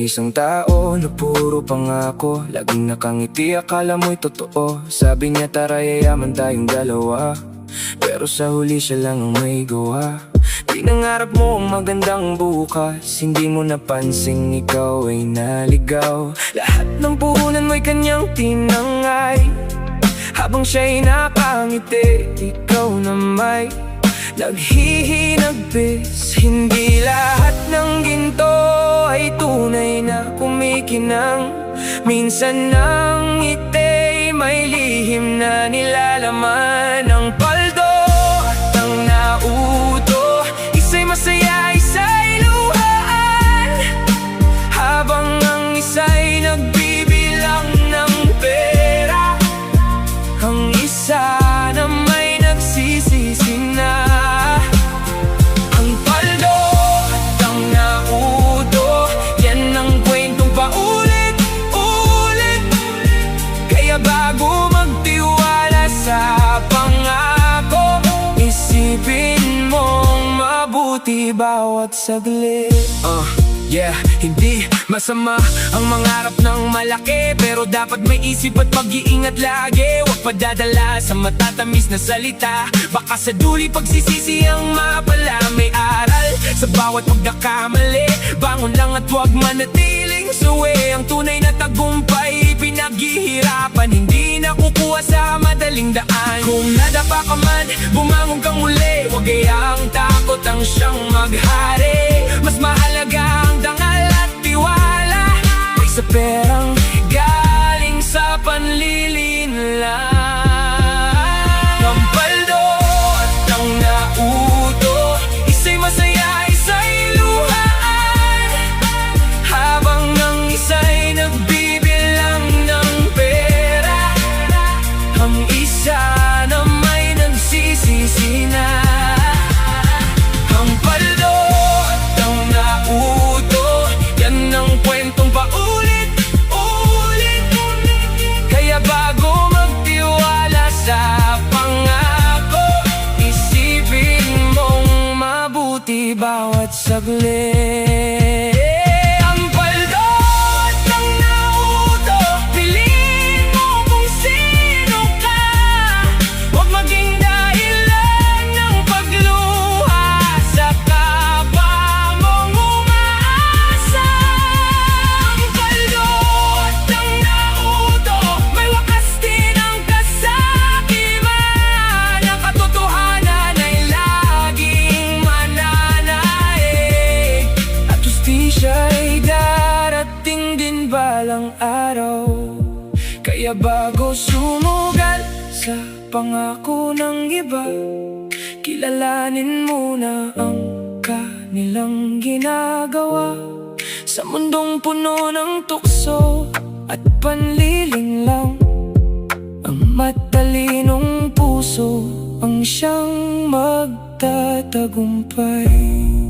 isang tao na puro pangako, laging nakangiti, akala mo'y totoo. Sabi niya tara yayaman tayong dalawa, pero sa huli siya lang ang may gawa. Pinangarap mo ang magandang bukas, hindi mo napansin ikaw ay naligaw. Lahat ng puhunan mo'y kanyang tinangay, habang siya'y nakangiti, ikaw na may naghihinagbis. Hindi lahat ng ginto ay tunay na kumikinang, minsan ang ngiti may lihim na nilalaman. Ang paldo at ang nauto, isa'y masaya, isa'y luhaan, habang ang isa'y nagbibilang ng pera. Ang isa na may nagsisisi na. Ang paldo at ang nauto, yan ang kwentong paulit-ulit. Kaya bago magtiwala sa pangako, isipin mong mabuti bawat saglit. Yeah, hindi masama ang mangarap ng malaki, pero dapat may isip at pag-iingat lagi. Huwag padadala sa matatamis na salita, baka sa duli pagsisisi ang mapala. May aral sa bawat pagkakamali, bangon lang at huwag manatiling suwi. Ang tunay na tagumpay pinaghihirapan, hindi nakukuha sa madaling daan. Kung nadapa ka man, bumangon kang muli, huwag hayaang takot ang siyang maghari. Mas mahalaga ang dangal at tiwala kaysa perang galing sa panlilinlang. Ang paldo at ang nauto, isa'y masaya, isa'y luhaan, habang ang isa'y nagbibilang ng pera. Ang isa na may nagsisisi na. Ang paldo at ang nauto, yan ang kwentong paulit-ulit. Kaya bago magtiwala sa pangako, isipin mong mabuti bawat saglit. Ang paldo at ang nauto, piliin mo kung sino ka. Huwag maging dahilan ng pagluha sa kapwa mong umaasa. Ang paldo at ang nauto, may wakas din ang kasakiman. Ang katotohanan ay laging mananaig, at justisya'y darating din balang araw. Kaya bago sumugal sa pangako ng iba, kilalanin muna ang kanilang ginagawa. Sa mundong puno ng tukso at panlilinlang, ang matalinong puso ang siyang magtatagumpay.